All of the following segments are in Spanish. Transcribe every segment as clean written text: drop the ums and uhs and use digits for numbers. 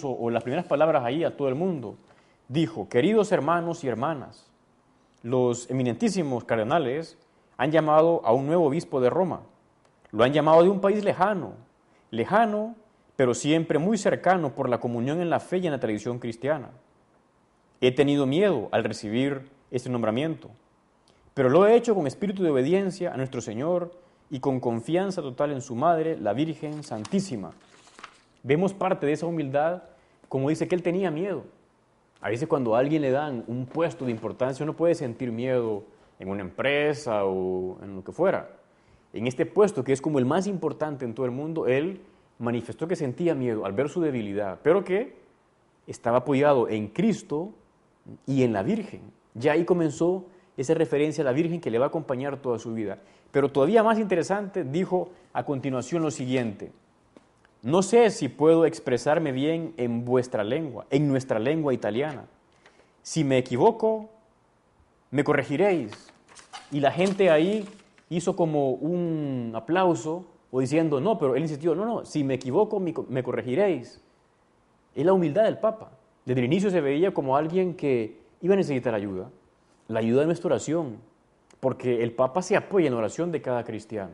o las primeras palabras ahí a todo el mundo. Dijo: queridos hermanos y hermanas, los eminentísimos cardenales han llamado a un nuevo obispo de Roma. Lo han llamado de un país lejano, lejano, pero siempre muy cercano por la comunión en la fe y en la tradición cristiana. He tenido miedo al recibir este nombramiento, pero lo he hecho con espíritu de obediencia a nuestro Señor y con confianza total en su Madre, la Virgen Santísima. Vemos parte de esa humildad, como dice que él tenía miedo. A veces cuando a alguien le dan un puesto de importancia, uno puede sentir miedo en una empresa o en lo que fuera. En este puesto, que es como el más importante en todo el mundo, él manifestó que sentía miedo al ver su debilidad, pero que estaba apoyado en Cristo y en la Virgen. Ya ahí comenzó esa referencia a la Virgen que le va a acompañar toda su vida. Pero todavía más interesante, dijo a continuación lo siguiente: no sé si puedo expresarme bien en vuestra lengua, en nuestra lengua italiana. Si me equivoco, me corregiréis. Y la gente ahí hizo como un aplauso o diciendo, no, pero él insistió, no, si me equivoco, me corregiréis. Es la humildad del Papa. Desde el inicio se veía como alguien que iba a necesitar ayuda, la ayuda de nuestra oración, porque el Papa se apoya en la oración de cada cristiano.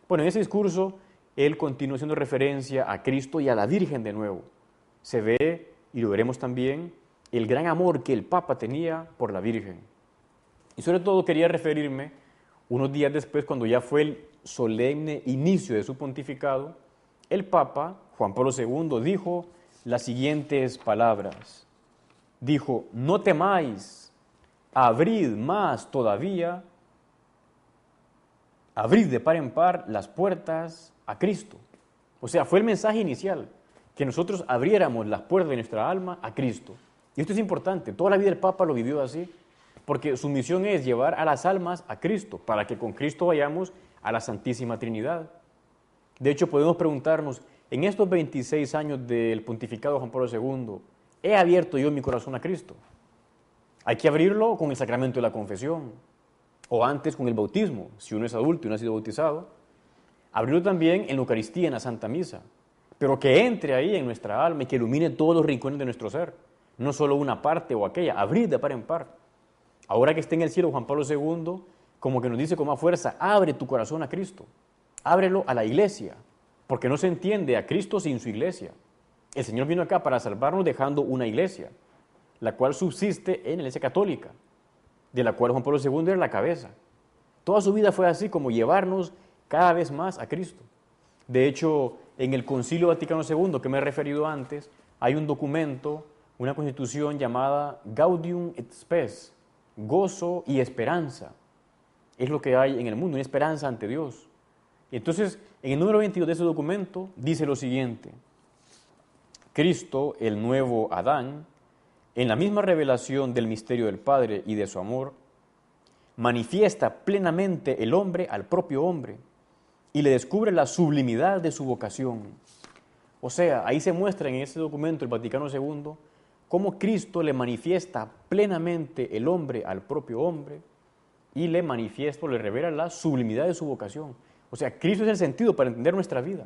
Bueno, en ese discurso él continúa haciendo referencia a Cristo y a la Virgen de nuevo. Se ve, y lo veremos también, el gran amor que el Papa tenía por la Virgen. Y sobre todo quería referirme, unos días después, cuando ya fue el solemne inicio de su pontificado, el Papa, Juan Pablo II, dijo las siguientes palabras. Dijo: no temáis, abrid más todavía, abrid de par en par las puertas a Cristo. O sea, fue el mensaje inicial, que nosotros abriéramos las puertas de nuestra alma a Cristo. Y esto es importante, toda la vida el Papa lo vivió así, porque su misión es llevar a las almas a Cristo, para que con Cristo vayamos a la Santísima Trinidad. De hecho, podemos preguntarnos, en estos 26 años del pontificado de Juan Pablo II, ¿he abierto yo mi corazón a Cristo? Hay que abrirlo con el sacramento de la confesión, o antes con el bautismo, si uno es adulto y no ha sido bautizado. Abrirlo también en la Eucaristía, en la Santa Misa, pero que entre ahí en nuestra alma y que ilumine todos los rincones de nuestro ser, no solo una parte o aquella, abrir de par en par. Ahora que esté en el cielo Juan Pablo II, como que nos dice con más fuerza, abre tu corazón a Cristo, ábrelo a la iglesia, porque no se entiende a Cristo sin su iglesia. El Señor vino acá para salvarnos dejando una iglesia, la cual subsiste en la iglesia católica, de la cual Juan Pablo II era la cabeza. Toda su vida fue así, como llevarnos cada vez más a Cristo. De hecho, en el Concilio Vaticano II, que me he referido antes, hay un documento, una constitución llamada Gaudium et Spes, gozo y esperanza. Es lo que hay en el mundo, una esperanza ante Dios. Entonces, en el número 22 de ese documento dice lo siguiente: Cristo, el nuevo Adán, en la misma revelación del misterio del Padre y de su amor, manifiesta plenamente el hombre al propio hombre y le descubre la sublimidad de su vocación. O sea, ahí se muestra en ese documento, el Vaticano II, cómo Cristo le manifiesta plenamente el hombre al propio hombre y le manifiesta, le revela la sublimidad de su vocación. O sea, Cristo es el sentido para entender nuestra vida.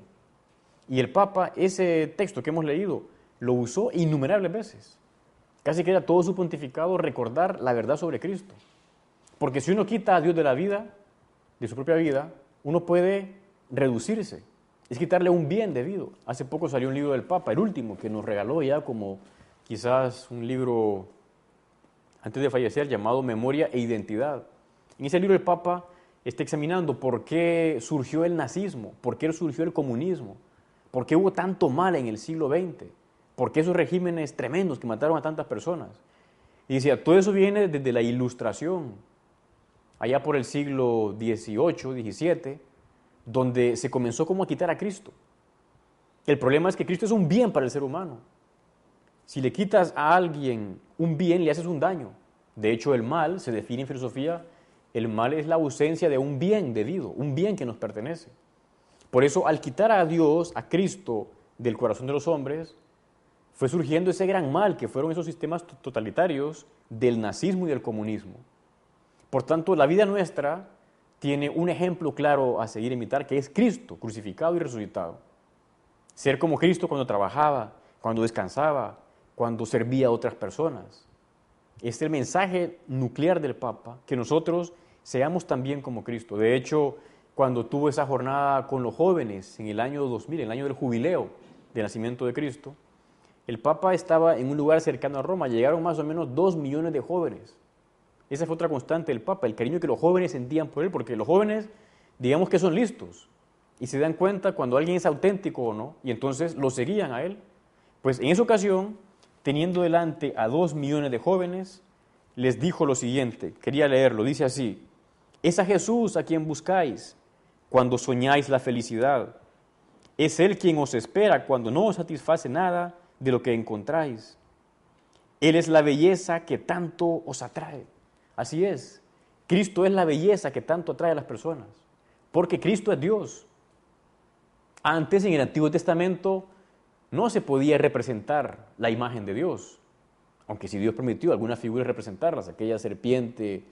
Y el Papa, ese texto que hemos leído, lo usó innumerables veces. Casi que era todo su pontificado recordar la verdad sobre Cristo. Porque si uno quita a Dios de la vida, de su propia vida, uno puede reducirse. Es quitarle un bien debido. Hace poco salió un libro del Papa, el último, que nos regaló ya como quizás un libro antes de fallecer llamado Memoria e Identidad. En ese libro el Papa está examinando por qué surgió el nazismo, por qué surgió el comunismo, por qué hubo tanto mal en el siglo XX, por qué esos regímenes tremendos que mataron a tantas personas. Y decía, todo eso viene desde la Ilustración, allá por el siglo XVIII, XVII, donde se comenzó como a quitar a Cristo. El problema es que Cristo es un bien para el ser humano. Si le quitas a alguien un bien, le haces un daño. De hecho, el mal, se define en filosofía, el mal es la ausencia de un bien debido, un bien que nos pertenece. Por eso, al quitar a Dios, a Cristo, del corazón de los hombres, fue surgiendo ese gran mal que fueron esos sistemas totalitarios del nazismo y del comunismo. Por tanto, la vida nuestra tiene un ejemplo claro a seguir e imitar, que es Cristo, crucificado y resucitado. Ser como Cristo cuando trabajaba, cuando descansaba, cuando servía a otras personas. Este es el mensaje nuclear del Papa, que nosotros seamos también como Cristo. De hecho, cuando tuvo esa jornada con los jóvenes en el año 2000, el año del jubileo del nacimiento de Cristo, el Papa estaba en un lugar cercano a Roma, llegaron más o menos 2 millones de jóvenes. Esa fue otra constante del Papa, el cariño que los jóvenes sentían por él, porque los jóvenes, digamos que son listos, y se dan cuenta cuando alguien es auténtico o no, y entonces lo seguían a él. Pues en esa ocasión, teniendo delante a 2 millones de jóvenes, les dijo lo siguiente, quería leerlo, dice así: es a Jesús a quien buscáis cuando soñáis la felicidad. Es Él quien os espera cuando no os satisface nada de lo que encontráis. Él es la belleza que tanto os atrae. Así es, Cristo es la belleza que tanto atrae a las personas, porque Cristo es Dios. Antes, en el Antiguo Testamento, no se podía representar la imagen de Dios, aunque sí Dios permitió algunas figuras representarlas, aquella serpiente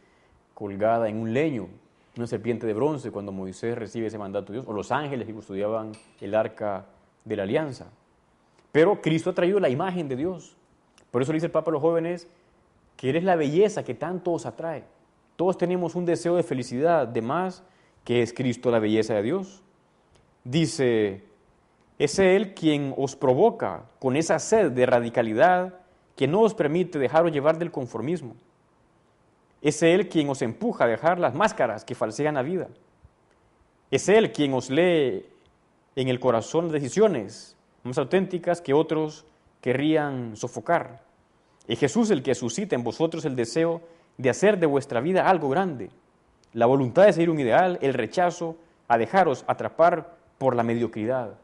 colgada en un leño, una serpiente de bronce cuando Moisés recibe ese mandato de Dios, o los ángeles que custodiaban el arca de la alianza. Pero Cristo ha traído la imagen de Dios. Por eso le dice el Papa a los jóvenes que eres la belleza que tanto os atrae. Todos tenemos un deseo de felicidad, de más, que es Cristo la belleza de Dios. Dice, es Él quien os provoca con esa sed de radicalidad que no os permite dejaros llevar del conformismo. Es Él quien os empuja a dejar las máscaras que falsean la vida. Es Él quien os lee en el corazón decisiones más auténticas que otros querrían sofocar. Es Jesús el que suscita en vosotros el deseo de hacer de vuestra vida algo grande, la voluntad de seguir un ideal, el rechazo a dejaros atrapar por la mediocridad.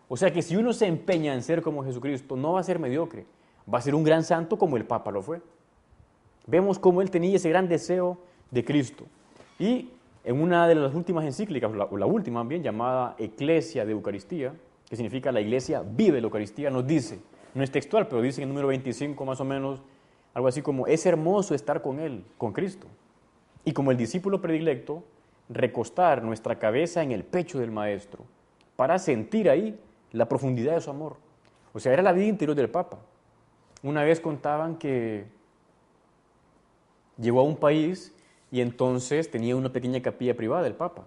O sea que si uno se empeña en ser como Jesucristo, no va a ser mediocre, va a ser un gran santo como el Papa lo fue. Vemos cómo él tenía ese gran deseo de Cristo. Y en una de las últimas encíclicas, o la última bien, llamada Ecclesia de Eucaristía, que significa la Iglesia vive la Eucaristía, nos dice, no es textual, pero dice en el número 25 más o menos, algo así como, es hermoso estar con Él, con Cristo. Y como el discípulo predilecto, recostar nuestra cabeza en el pecho del Maestro, para sentir ahí la profundidad de su amor. O sea, era la vida interior del Papa. Una vez contaban que llegó a un país y entonces tenía una pequeña capilla privada del Papa.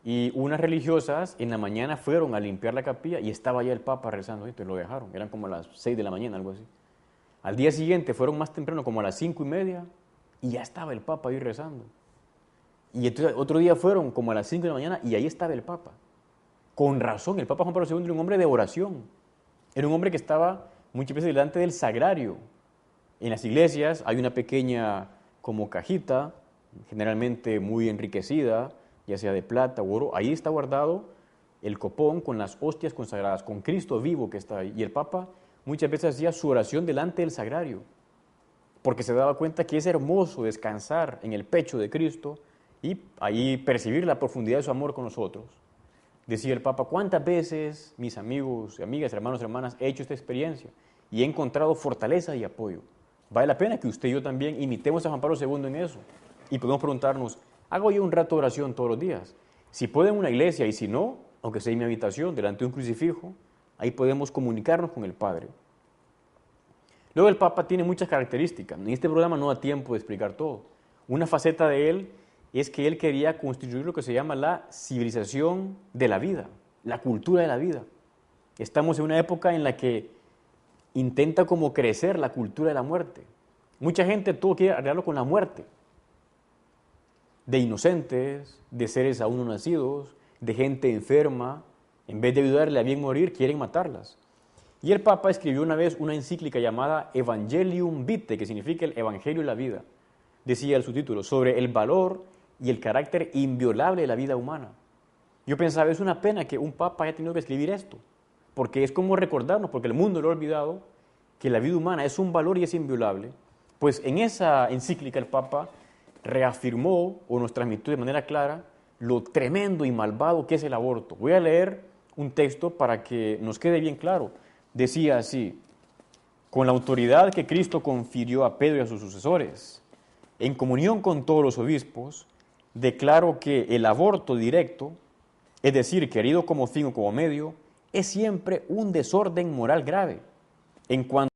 Y unas religiosas en la mañana fueron a limpiar la capilla y estaba ya el Papa rezando, y lo dejaron, eran como a las 6 de la mañana, algo así. Al día siguiente fueron más temprano, como a las 5:30, y ya estaba el Papa ahí rezando. Y entonces, otro día fueron como a las 5 de la mañana y ahí estaba el Papa. Con razón, el Papa Juan Pablo II era un hombre de oración. Era un hombre que estaba muchas veces delante del sagrario. En las iglesias hay una pequeña como cajita, generalmente muy enriquecida, ya sea de plata u oro. Ahí está guardado el copón con las hostias consagradas, con Cristo vivo que está ahí. Y el Papa muchas veces hacía su oración delante del sagrario, porque se daba cuenta que es hermoso descansar en el pecho de Cristo y ahí percibir la profundidad de su amor con nosotros. Decía el Papa, ¿cuántas veces, mis amigos, amigas, hermanos, hermanas, he hecho esta experiencia y he encontrado fortaleza y apoyo? Vale la pena que usted y yo también imitemos a Juan Pablo II en eso. Y podemos preguntarnos, ¿hago yo un rato de oración todos los días? Si puedo en una iglesia y si no, aunque sea en mi habitación, delante de un crucifijo, ahí podemos comunicarnos con el Padre. Luego el Papa tiene muchas características. En este programa no da tiempo de explicar todo. Una faceta de él es que él quería constituir lo que se llama la civilización de la vida, la cultura de la vida. Estamos en una época en la que intenta como crecer la cultura de la muerte. Mucha gente todo quiere arreglarlo con la muerte. De inocentes, de seres aún no nacidos, de gente enferma. En vez de ayudarle a bien morir, quieren matarlas. Y el Papa escribió una vez una encíclica llamada Evangelium Vitae, que significa el Evangelio y la vida. Decía el subtítulo, sobre el valor y el carácter inviolable de la vida humana. Yo pensaba, es una pena que un Papa haya tenido que escribir esto, porque es como recordarnos, porque el mundo lo ha olvidado, que la vida humana es un valor y es inviolable. Pues en esa encíclica el Papa reafirmó o nos transmitió de manera clara lo tremendo y malvado que es el aborto. Voy a leer un texto para que nos quede bien claro. Decía así, con la autoridad que Cristo confirió a Pedro y a sus sucesores, en comunión con todos los obispos, declaro que el aborto directo, es decir, querido como fin o como medio, es siempre un desorden moral grave, En cuanto